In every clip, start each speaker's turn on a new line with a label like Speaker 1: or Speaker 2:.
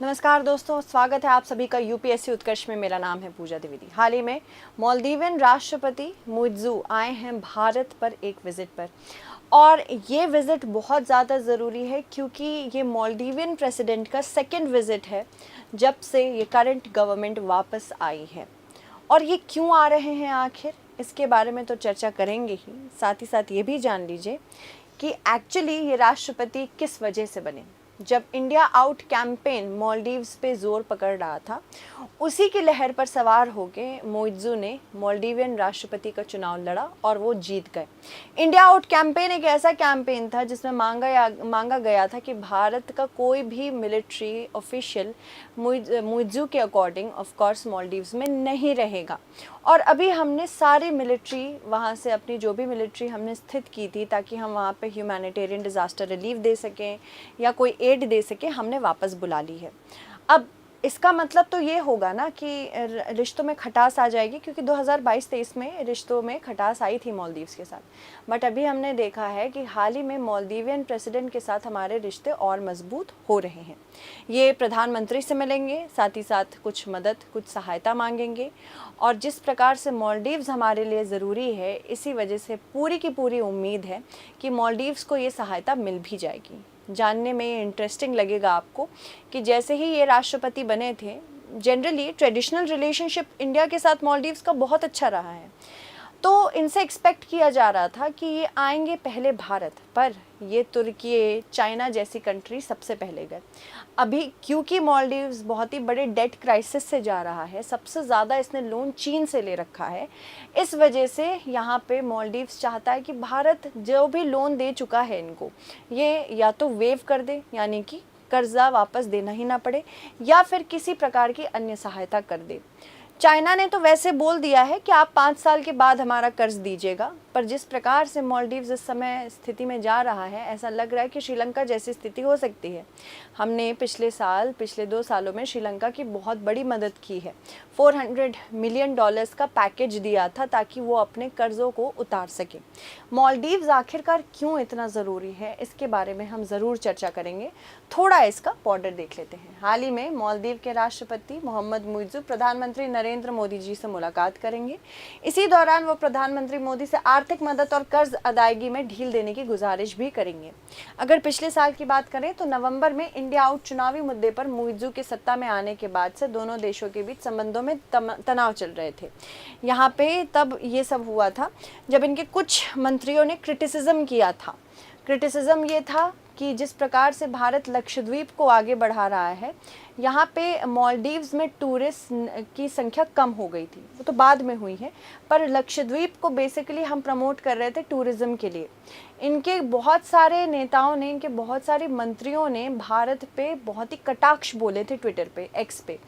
Speaker 1: नमस्कार दोस्तों, स्वागत है आप सभी का यूपीएससी उत्कर्ष में। मेरा नाम है पूजा द्विवेदी। हाल ही में मालदीवियन राष्ट्रपति मुइज़्ज़ू आए हैं भारत पर एक विज़िट पर, और ये विज़िट बहुत ज़्यादा ज़रूरी है क्योंकि ये मालदीवियन प्रेसिडेंट का सेकंड विज़िट है जब से ये करंट गवर्नमेंट वापस आई है। और ये क्यों आ रहे हैं आखिर, इसके बारे में तो चर्चा करेंगे ही, साथ ही साथ ये भी जान लीजिए कि एक्चुअली ये राष्ट्रपति किस वजह से बने। जब इंडिया आउट कैंपेन मालदीव्स पे ज़ोर पकड़ रहा था, उसी की लहर पर सवार होके मुइज़्ज़ू ने मालदीवियन राष्ट्रपति का चुनाव लड़ा और वो जीत गए। इंडिया आउट कैंपेन एक ऐसा कैंपेन था जिसमें मांगा गया था कि भारत का कोई भी मिलिट्री ऑफिशियल मुइज़्ज़ू के अकॉर्डिंग ऑफ कोर्स मालदीव्स में नहीं रहेगा। और अभी हमने सारी मिलिट्री वहाँ से, अपनी जो भी मिलिट्री हमने स्थित की थी ताकि हम वहाँ पे ह्यूमैनिटेरियन डिज़ास्टर रिलीफ दे सकें या कोई एड दे सके, हमने वापस बुला ली है। अब इसका मतलब तो ये होगा ना कि रिश्तों में खटास आ जाएगी, क्योंकि 2022-23 में रिश्तों में खटास आई थी मालदीव्स के साथ। बट अभी हमने देखा है कि हाल ही में मालदीवियन प्रेसिडेंट के साथ हमारे रिश्ते और मजबूत हो रहे हैं। ये प्रधानमंत्री से मिलेंगे, साथ ही साथ कुछ मदद, कुछ सहायता मांगेंगे, और जिस प्रकार से मालदीव्स हमारे लिए ज़रूरी है, इसी वजह से पूरी की पूरी उम्मीद है कि मालदीव्स को ये सहायता मिल भी जाएगी। जानने में इंटरेस्टिंग लगेगा आपको कि जैसे ही ये राष्ट्रपति बने थे, जनरली ट्रेडिशनल रिलेशनशिप इंडिया के साथ मालदीव्स का बहुत अच्छा रहा है, तो इनसे एक्सपेक्ट किया जा रहा था कि ये आएंगे पहले भारत, पर ये तुर्की, चाइना जैसी कंट्री सबसे पहले गए। अभी क्योंकि मालदीव्स बहुत ही बड़े डेट क्राइसिस से जा रहा है, सबसे ज़्यादा इसने लोन चीन से ले रखा है, इस वजह से यहाँ पे मालदीव्स चाहता है कि भारत जो भी लोन दे चुका है इनको, ये या तो वेव कर दे, यानी कि कर्जा वापस देना ही ना पड़े, या फिर किसी प्रकार की अन्य सहायता कर दे। चाइना ने तो वैसे बोल दिया है कि आप 5 साल के बाद हमारा कर्ज दीजिएगा, पर जिस प्रकार से मालदीव्स इस समय स्थिति में जा रहा है, ऐसा लग रहा है कि श्रीलंका जैसी स्थिति हो सकती है। हमने पिछले 2 सालों में श्रीलंका की बहुत बड़ी मदद की है। $400 मिलियन का पैकेज दिया था ताकि वो अपने कर्ज़ों को उतार सके। मालदीव्स आखिरकार क्यों इतना ज़रूरी है, इसके बारे में हम ज़रूर चर्चा करेंगे। थोड़ा इसका बॉर्डर देख लेते हैं। हाल ही में मालदीव के राष्ट्रपति मोहम्मद मुइज़्ज़ू प्रधानमंत्री नरेंद्र मोदी जी से मुलाकात करेंगे। इसी दौरान वो प्रधानमंत्री मोदी से आर्थिक मदद और कर्ज अदायगी में ढील देने की गुजारिश भी करेंगे। अगर पिछले साल की बात करें तो नवंबर में इंडिया आउट चुनावी मुद्दे पर मुइज़्ज़ू के सत्ता में आने के बाद से दोनों देशों के बीच संबंधों में तनाव चल रहे थे। यहाँ पे तब ये सब हुआ था जब इनके कुछ मंत्रियों ने क्रिटिसिज्म किया था। क्रिटिसिज्म ये था कि जिस प्रकार से भारत लक्षद्वीप को आगे बढ़ा रहा है, यहाँ पे मालदीव्स में टूरिस्ट की संख्या कम हो गई थी, वो तो बाद में हुई है, पर लक्षद्वीप को बेसिकली हम प्रमोट कर रहे थे टूरिज़्म के लिए। इनके बहुत सारे नेताओं ने, इनके बहुत सारे मंत्रियों ने भारत पे बहुत ही कटाक्ष बोले थे ट्विटर पे, एक्स पे,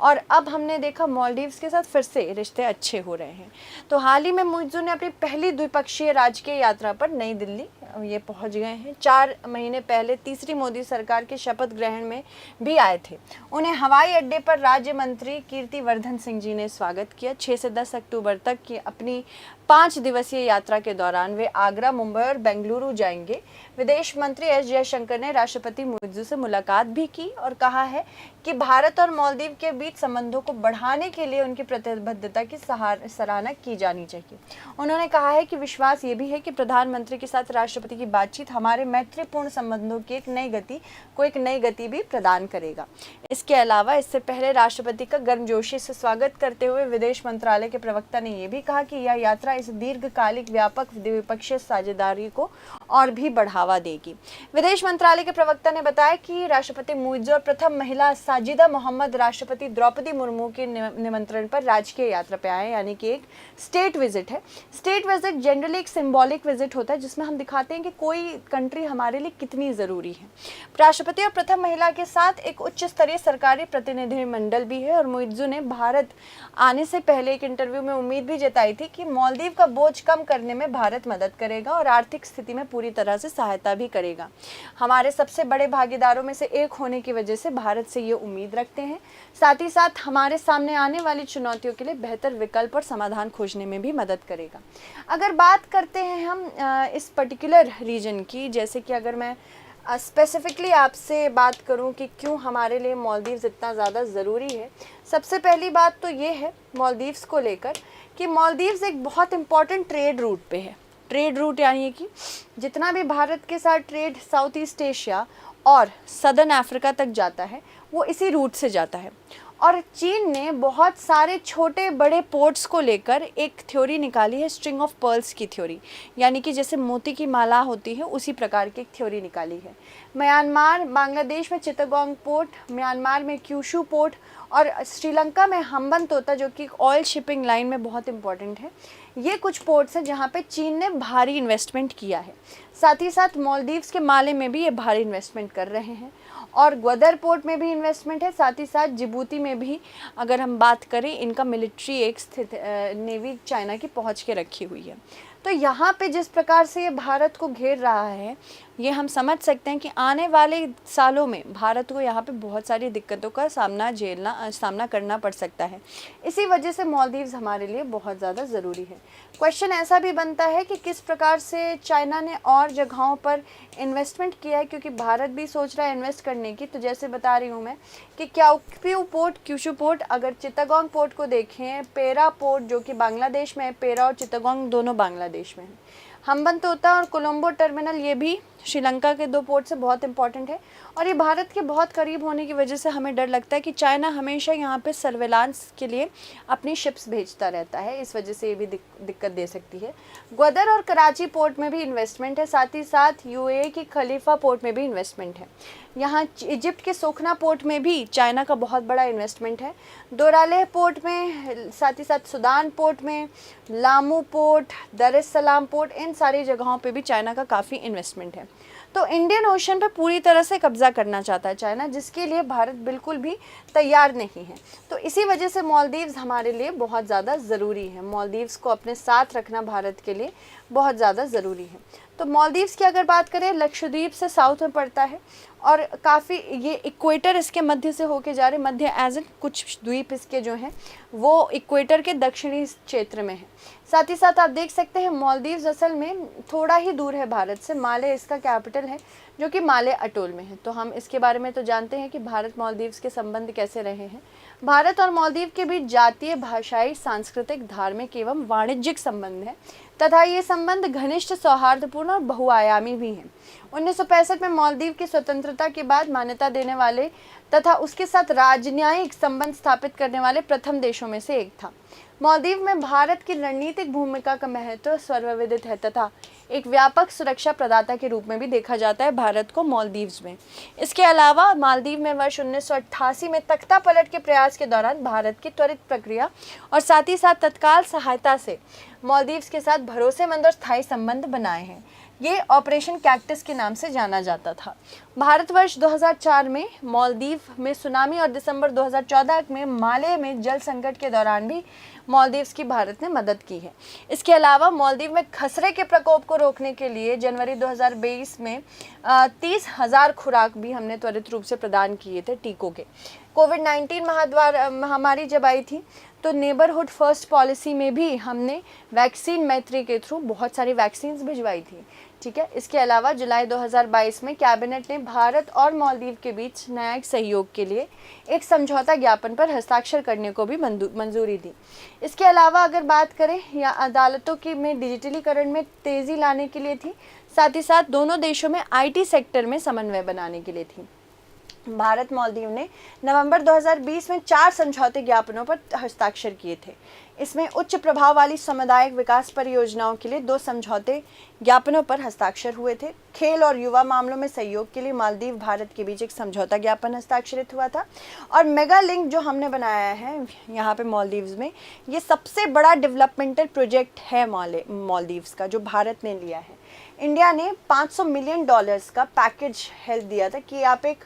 Speaker 1: और अब हमने देखा मालदीव्स के साथ फिर से रिश्ते अच्छे हो रहे हैं। तो हाल ही में मुइज़्ज़ू ने अपनी पहली द्विपक्षीय राजकीय यात्रा पर नई दिल्ली ये पहुंच गए हैं। 4 महीने पहले तीसरी मोदी सरकार के शपथ ग्रहण में भी आए थे। उन्हें हवाई अड्डे पर राज्य मंत्री कीर्तिवर्धन सिंह जी ने स्वागत किया। 6 से 10 अक्टूबर तक की अपनी 5 दिवसीय यात्रा के दौरान वे आगरा, मुंबई और बेंगलुरु जाएंगे। विदेश मंत्री एस जयशंकर ने राष्ट्रपति मुइज़्ज़ू से मुलाकात भी की और कहा है कि भारत और मालदीव के बीच संबंधों को बढ़ाने के लिए उनकी प्रतिबद्धता की सराहना की जानी चाहिए। उन्होंने कहा है कि विश्वास ये भी है कि प्रधानमंत्री के साथ राष्ट्रपति की बातचीत हमारे मैत्रीपूर्ण संबंधों की एक नई गति भी प्रदान करेगा। इसके अलावा इससे पहले राष्ट्रपति का गर्मजोशी से स्वागत करते हुए विदेश मंत्रालय के प्रवक्ता ने यह भी कहा कि यह यात्रा इस दीर्घकालिक व्यापक द्विपक्षीय साझेदारी को और भी बढ़ावा देगी। विदेश मंत्रालय के प्रवक्ता ने बताया कि राष्ट्रपति मुइज़्ज़ू और प्रथम महिला साजिदा मोहम्मद राष्ट्रपति द्रौपदी मुर्मू के निमंत्रण पर राजकीय यात्रा पे आए, यानी कि एक स्टेट विजिट है। स्टेट विजिट जनरली एक सिंबॉलिक विजिट होता है जिसमें हम दिखाते हैं कि कोई कंट्री हमारे लिए कितनी ज़रूरी है। राष्ट्रपति और प्रथम महिला के साथ एक उच्च स्तरीय सरकारी प्रतिनिधिमंडल भी है, और मुइज़्ज़ू ने भारत आने से पहले एक इंटरव्यू में उम्मीद भी जताई थी कि मालदीव का बोझ कम करने में भारत मदद करेगा और आर्थिक स्थिति में पूरी तरह से सहायता भी करेगा। हमारे सबसे बड़े भागीदारों में से एक होने की वजह से भारत से ये उम्मीद रखते हैं। साथ ही साथ हमारे सामने आने वाली चुनौतियों के लिए बेहतर विकल्प और समाधान खोजने में भी मदद करेगा। अगर बात करते हैं हम इस पर्टिकुलर रीजन की, जैसे कि अगर मैं स्पेसिफिकली आपसे बात करूं कि क्यों हमारे लिए मालदीव्स इतना ज़्यादा ज़रूरी है, सबसे पहली बात तो ये है मालदीव्स को लेकर कि मालदीव्स एक बहुत इम्पॉर्टेंट ट्रेड रूट पे है। ट्रेड रूट यानी कि जितना भी भारत के साथ ट्रेड साउथ ईस्ट एशिया और सदर्न अफ्रीका तक जाता है वो इसी रूट से जाता है। और चीन ने बहुत सारे छोटे बड़े पोर्ट्स को लेकर एक थ्योरी निकाली है, स्ट्रिंग ऑफ पर्ल्स की थ्योरी, यानी कि जैसे मोती की माला होती है उसी प्रकार की एक थ्योरी निकाली है। म्यांमार, बांग्लादेश में चित्तगोंग पोर्ट, म्यांमार में क्यूशू पोर्ट और श्रीलंका में हम्बनतोता जो कि ऑयल शिपिंग लाइन में बहुत इंपॉर्टेंट है, ये कुछ पोर्ट्स हैं जहाँ पे चीन ने भारी इन्वेस्टमेंट किया है। साथ ही साथ मालदीव्स के माले में भी ये भारी इन्वेस्टमेंट कर रहे हैं और ग्वादर पोर्ट में भी इन्वेस्टमेंट है। साथ ही साथ जिबूती में भी अगर हम बात करें, इनका मिलिट्री एक स्थित नेवी चाइना की पहुंच के रखी हुई है। तो यहाँ पे जिस प्रकार से ये भारत को घेर रहा है, ये हम समझ सकते हैं कि आने वाले सालों में भारत को यहाँ पे बहुत सारी दिक्कतों का सामना करना पड़ सकता है। इसी वजह से मालदीव्स हमारे लिए बहुत ज़्यादा ज़रूरी है। क्वेश्चन ऐसा भी बनता है कि किस प्रकार से चाइना ने और जगहों पर इन्वेस्टमेंट किया है, क्योंकि भारत भी सोच रहा है इन्वेस्ट करने की। तो जैसे बता रही हूँ मैं कि क्यूशू पोर्ट, अगर चित्तगोंग पोर्ट को देखें, पेरा पोर्ट जो कि बांग्लादेश में है, पेरा और चित्तगोंग दोनों बांग्लादेश में है। हम्बनतोता और कोलंबो टर्मिनल ये भी श्रीलंका के 2 पोर्ट से बहुत इंपॉर्टेंट है। और ये भारत के बहुत करीब होने की वजह से हमें डर लगता है कि चाइना हमेशा यहाँ पे सर्वेलांस के लिए अपनी शिप्स भेजता रहता है, इस वजह से ये भी दिक्कत दे सकती है। ग्वादर और कराची पोर्ट में भी इन्वेस्टमेंट है, साथ ही साथ यूएई की खलीफा पोर्ट में भी इन्वेस्टमेंट है। यहाँ इजिप्ट के सोखना पोर्ट में भी चाइना का बहुत बड़ा इन्वेस्टमेंट है। दोरालेह पोर्ट में, साथ ही साथ सुदान पोर्ट में, लामू पोर्ट, दर एस सलाम पोर्ट, इन सारी जगहों पे भी चाइना का काफ़ी इन्वेस्टमेंट है। तो इंडियन ओशन पे पूरी तरह से कब्जा करना चाहता है चाइना, जिसके लिए भारत बिल्कुल भी तैयार नहीं है। तो इसी वजह से मालदीव्स हमारे लिए बहुत ज़्यादा ज़रूरी है। मालदीव्स को अपने साथ रखना भारत के लिए बहुत ज़्यादा ज़रूरी है। तो मालदीव्स की अगर बात करें, लक्षद्वीप से साउथ में पड़ता है और काफ़ी ये इक्वेटर इसके मध्य से होके जा रहे, मध्य एज इन कुछ द्वीप इसके जो हैं वो इक्वेटर के दक्षिणी क्षेत्र में है। साथ ही साथ आप देख सकते हैं मालदीव्स असल में थोड़ा ही दूर है भारत से। माले इसका कैपिटल है जो कि माले अटोल में है। तो हम इसके बारे में तो जानते हैं कि भारत मालदीव्स के संबंध कैसे रहे हैं। भारत और मालदीव के बीच जातीय, भाषाई, सांस्कृतिक, धार्मिक एवं वाणिज्यिक संबंध है तथा ये संबंध घनिष्ठ, सौहार्दपूर्ण और बहुआयामी भी हैं। 1965 में मालदीव की स्वतंत्रता के बाद मान्यता देने वाले तथा उसके साथ राजनयिक संबंध स्थापित करने वाले प्रथम देशों में से एक था। मालदीव में भारत की रणनीतिक भूमिका का महत्व सर्वविदित है तथा एक व्यापक सुरक्षा प्रदाता के रूप में भी देखा जाता है भारत को मालदीव्स में। इसके अलावा मालदीव में वर्ष 1988 में तख्ता पलट के प्रयास के दौरान भारत की त्वरित प्रक्रिया और साथ ही साथ तत्काल सहायता से मालदीव्स के साथ भरोसेमंद और स्थायी संबंध बनाए हैं। ये ऑपरेशन कैक्टस के नाम से जाना जाता था। भारतवर्ष 2004 में मालदीव में सुनामी और दिसंबर 2014 में माले में जल संकट के दौरान भी मालदीव्स की भारत ने मदद की है। इसके अलावा मालदीव में खसरे के प्रकोप को रोकने के लिए जनवरी 2022 में 30,000 खुराक भी हमने त्वरित रूप से प्रदान किए थे टीकों के। कोविड-19 महामारी जब आई थी तो नेबरहुड फर्स्ट पॉलिसी में भी हमने वैक्सीन मैत्री के थ्रू बहुत सारी वैक्सीन्स भिजवाई थी। ठीक है। इसके अलावा जुलाई 2022 में कैबिनेट ने भारत और मालदीव के बीच न्यायिक सहयोग के लिए एक समझौता ज्ञापन पर हस्ताक्षर करने को भी मंजूरी दी। इसके अलावा अगर बात करें या अदालतों की में डिजिटलीकरण में तेज़ी लाने के लिए थी, साथ ही साथ दोनों देशों में IT सेक्टर में समन्वय बनाने के लिए थी। भारत मालदीव ने नवंबर 2020 में 4 समझौते ज्ञापनों पर हस्ताक्षर किए थे। इसमें उच्च प्रभाव वाली सामुदायिक विकास परियोजनाओं के लिए 2 समझौते ज्ञापनों पर हस्ताक्षर हुए थे। खेल और युवा मामलों में सहयोग के लिए मालदीव भारत के बीच एक समझौता ज्ञापन हस्ताक्षरित हुआ था। और मेगा लिंक जो हमने बनाया है यहाँ पे मालदीव्स में, ये सबसे बड़ा डेवलपमेंटल प्रोजेक्ट है मालदीव्स का जो भारत ने लिया है। इंडिया ने $500 मिलियन का पैकेज हेल्प दिया था कि आप एक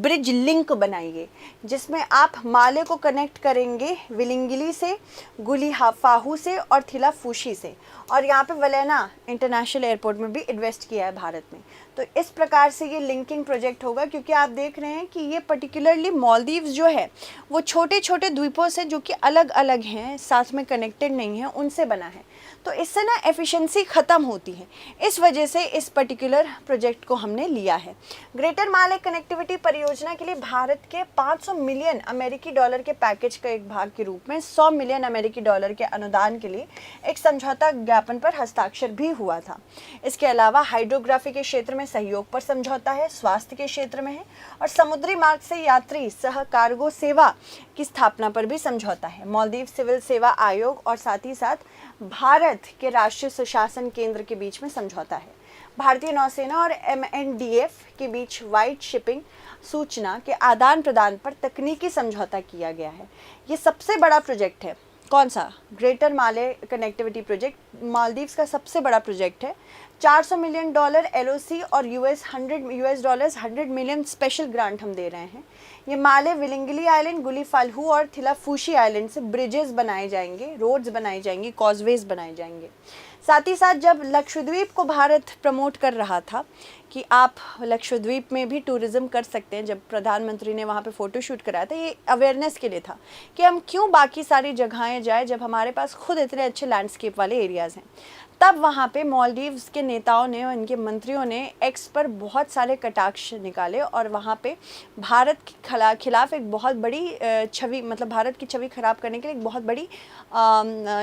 Speaker 1: ब्रिज लिंक बनाइए जिसमें आप माले को कनेक्ट करेंगे विलिंगिली से, गुलीफाहू से और थिलाफूशी से, और यहाँ पे वलेना इंटरनेशनल एयरपोर्ट में भी इन्वेस्ट किया है भारत में। तो इस प्रकार से ये लिंकिंग प्रोजेक्ट होगा, क्योंकि आप देख रहे हैं कि ये पर्टिकुलरली मालदीव्स जो है वो छोटे छोटे द्वीपों से जो कि अलग अलग हैं, साथ में कनेक्टेड नहीं है, उनसे बना है। तो इससे ना एफिशिएंसी ख़त्म होती है। इस वजह से इस पर्टिकुलर प्रोजेक्ट को हमने लिया है। ग्रेटर माले कनेक्टिविटी परियोजना के लिए भारत के 500 मिलियन अमेरिकी डॉलर के पैकेज का एक भाग के रूप में 100 मिलियन अमेरिकी डॉलर के अनुदान के लिए एक समझौता ज्ञापन पर हस्ताक्षर भी हुआ था। इसके अलावा हाइड्रोग्राफी के क्षेत्र में सहयोग पर समझौता है, स्वास्थ्य के क्षेत्र में है और समुद्री मार्ग से यात्री सह कार्गो सेवा की स्थापना पर भी समझौता है। मालदीव सिविल सेवा आयोग और साथ ही साथ भारत के राष्ट्रीय सुशासन केंद्र के बीच में समझौता है। भारतीय नौसेना और MNDF के बीच वाइट शिपिंग सूचना के आदान प्रदान पर तकनीकी समझौता किया गया है। ये सबसे बड़ा प्रोजेक्ट है। कौन सा? ग्रेटर माले कनेक्टिविटी प्रोजेक्ट मालदीव्स का सबसे बड़ा प्रोजेक्ट है। 400 मिलियन डॉलर LOC और $100 100 मिलियन स्पेशल ग्रांट हम दे रहे हैं। ये माले, विलिंगली आइलैंड, गुलीफाल्हू और थिलाफूशी आइलैंड से ब्रिजेस बनाए जाएंगे, रोड्स बनाई जाएंगी, कॉजवेज बनाए जाएंगे। साथ ही साथ जब लक्षद्वीप को भारत प्रमोट कर रहा था कि आप लक्षद्वीप में भी टूरिज़्म कर सकते हैं, जब प्रधानमंत्री ने वहाँ पे फ़ोटोशूट कराया था, ये अवेयरनेस के लिए था कि हम क्यों बाकी सारी जगहें जाए जब हमारे पास खुद इतने अच्छे लैंडस्केप वाले एरियाज़ हैं। तब वहाँ पे मालदीव्स के नेताओं ने और इनके मंत्रियों ने एक्स पर बहुत सारे कटाक्ष निकाले और वहाँ पे भारत के खिलाफ एक बहुत बड़ी छवि, मतलब भारत की छवि खराब करने के लिए एक बहुत बड़ी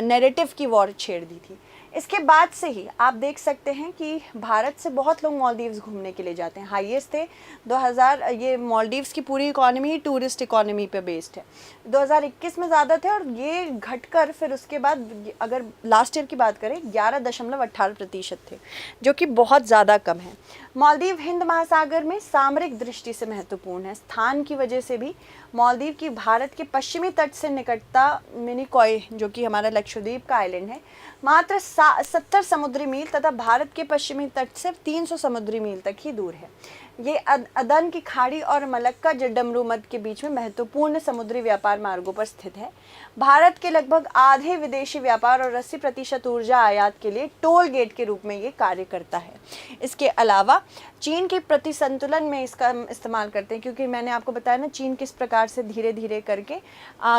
Speaker 1: नैरेटिव की वॉर छेड़ दी थी। इसके बाद से ही आप देख सकते हैं कि भारत से बहुत लोग मालदीव्स घूमने के लिए जाते हैं। हाईएस्ट थे 2000, ये मालदीव्स की पूरी इकोनॉमी ही टूरिस्ट इकोनॉमी पे बेस्ड है। 2021 में ज़्यादा थे और ये घटकर फिर उसके बाद अगर लास्ट ईयर की बात करें 11.18% थे, जो कि बहुत ज़्यादा कम है। मालदीव हिंद महासागर में सामरिक दृष्टि से महत्वपूर्ण है। स्थान की वजह से भी मालदीव की भारत के पश्चिमी तट से निकटता, मिनिकॉय जो कि हमारा लक्षद्वीप का आइलैंड है, मात्र 70 समुद्री मील तथा भारत के पश्चिमी तट से 300 समुद्री मील तक ही दूर है। ये अदन की खाड़ी और मलक्का जड्डमरू मध्य के बीच में महत्वपूर्ण समुद्री व्यापार मार्गों पर स्थित है। भारत के लगभग आधे विदेशी व्यापार और 80% ऊर्जा आयात के लिए टोल गेट के रूप में ये कार्य करता है। इसके अलावा चीन के प्रति संतुलन में इसका इस्तेमाल करते हैं, क्योंकि मैंने आपको बताया ना चीन किस प्रकार से धीरे धीरे करके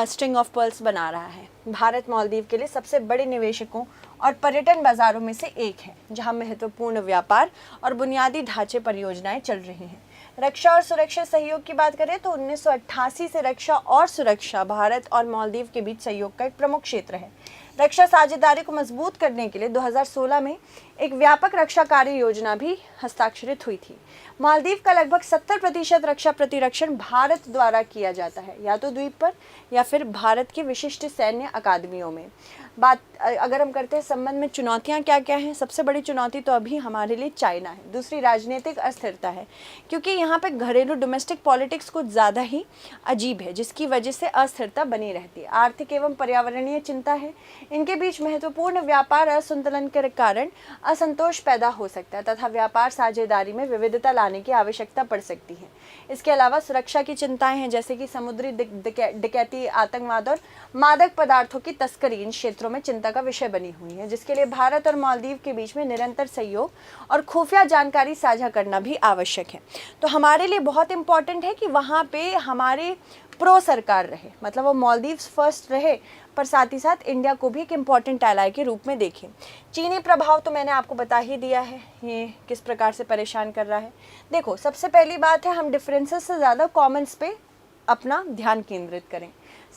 Speaker 1: स्ट्रिंग ऑफ पर्ल्स बना रहा है। भारत मालदीव के लिए सबसे बड़े निवेशकों और पर्यटन बाजारों में से एक है, जहां महत्वपूर्ण व्यापार और बुनियादी ढांचे परियोजनाएं चल रही हैं। रक्षा और सुरक्षा सहयोग की बात करें तो 1988 से रक्षा और सुरक्षा भारत और मालदीव के बीच सहयोग का एक प्रमुख क्षेत्र है। रक्षा साझेदारी को मजबूत करने के लिए 2016 में एक व्यापक रक्षा कार्य योजना भी हस्ताक्षरित हुई थी। मालदीव का लगभग 70% रक्षा प्रतिरक्षण भारत द्वारा किया जाता है, या तो द्वीप पर या फिर भारत की विशिष्ट सैन्य अकादमियों में। बात अगर हम करते हैं संबंध में चुनौतियां क्या क्या हैं, सबसे बड़ी चुनौती तो अभी हमारे लिए चाइना है। दूसरी राजनीतिक अस्थिरता है, क्योंकि यहाँ पे घरेलू डोमेस्टिक पॉलिटिक्स कुछ ज़्यादा ही अजीब है, जिसकी वजह से अस्थिरता बनी रहती है। आर्थिक एवं पर्यावरणीय चिंता है। इनके बीच महत्वपूर्ण व्यापार असंतुलन के कारण असंतोष पैदा हो सकता है तथा व्यापार साझेदारी में विविधता लाने की आवश्यकता पड़ सकती है। इसके अलावा सुरक्षा की चिंताएं हैं, जैसे कि समुद्री डकैती, आतंकवाद और मादक पदार्थों की तस्करी इन क्षेत्रों में चिंता का विषय बनी हुई है, जिसके लिए भारत और मालदीव के बीच में निरंतर सहयोग और खुफिया जानकारी साझा करना भी आवश्यक है। तो हमारे लिए बहुत इंपॉर्टेंट है कि वहाँ पे हमारे प्रो सरकार रहे, मतलब वो मालदीव्स फर्स्ट रहे, पर साथ ही साथ इंडिया को भी एक इम्पॉर्टेंट एलाय के रूप में देखें। चीनी प्रभाव तो मैंने आपको बता ही दिया है, ये किस प्रकार से परेशान कर रहा है। देखो, सबसे पहली बात है हम डिफरेंसेस से ज़्यादा कॉमन्स पे अपना ध्यान केंद्रित करें।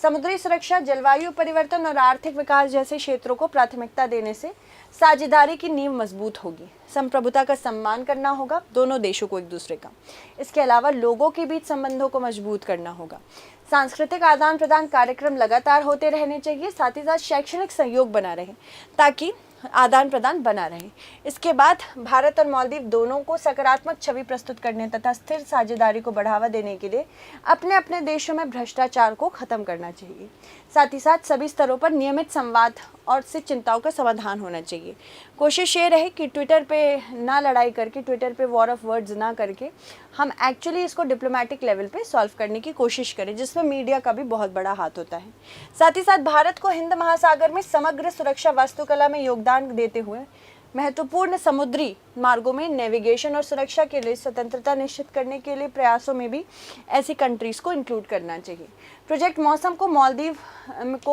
Speaker 1: समुद्री सुरक्षा, जलवायु परिवर्तन और आर्थिक विकास जैसे क्षेत्रों को प्राथमिकता देने से साझेदारी की नींव मजबूत होगी। संप्रभुता का सम्मान करना होगा दोनों देशों को एक दूसरे का। इसके अलावा लोगों के बीच संबंधों को मजबूत करना होगा। सांस्कृतिक आदान प्रदान कार्यक्रम लगातार होते रहने चाहिए, साथ ही साथ शैक्षणिक सहयोग बना रहे ताकि आदान प्रदान बना रहे। इसके बाद भारत और मालदीव दोनों को सकारात्मक छवि प्रस्तुत करने तथा स्थिर साझेदारी को बढ़ावा देने के लिए अपने अपने देशों में भ्रष्टाचार को खत्म करना चाहिए। साथ ही साथ सभी स्तरों पर नियमित संवाद और से चिंताओं का समाधान होना चाहिए। कोशिश ये रहे कि ट्विटर पे ना लड़ाई करके, ट्विटर पे वॉर ऑफ वर्ड्स ना करके हम एक्चुअली इसको डिप्लोमेटिक लेवल पे सॉल्व करने की कोशिश करें, जिसमें मीडिया का भी बहुत बड़ा हाथ होता है। साथ ही साथ भारत को हिंद महासागर में समग्र सुरक्षा वास्तुकला में योगदान देते हुए महत्वपूर्ण समुद्री मार्गों में नेविगेशन और सुरक्षा के लिए स्वतंत्रता निश्चित करने के लिए प्रयासों में भी ऐसी कंट्रीज़ को इंक्लूड करना चाहिए। प्रोजेक्ट मौसम को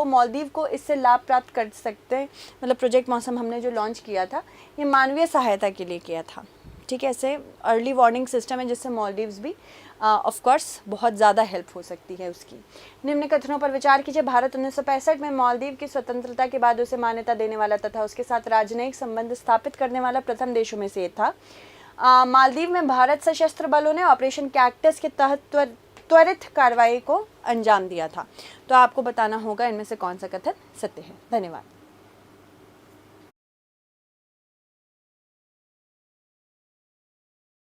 Speaker 1: मालदीव को इससे लाभ प्राप्त कर सकते हैं। मतलब प्रोजेक्ट मौसम हमने जो लॉन्च किया था ये मानवीय सहायता के लिए किया था, ठीक है। ऐसे अर्ली वार्निंग सिस्टम है जिससे मालदीव्स भी ऑफ कोर्स बहुत ज़्यादा हेल्प हो सकती है उसकी। निम्न कथनों पर विचार कीजिए। भारत 1965 में मालदीव की स्वतंत्रता के बाद उसे मान्यता देने वाला तथा उसके साथ राजनयिक संबंध स्थापित करने वाला प्रथम देशों में से एक था। मालदीव में भारत सशस्त्र बलों ने ऑपरेशन कैक्टस के तहत त्वरित कार्रवाई को अंजाम दिया था। तो आपको बताना होगा इनमें से कौन सा कथन सत्य है। धन्यवाद।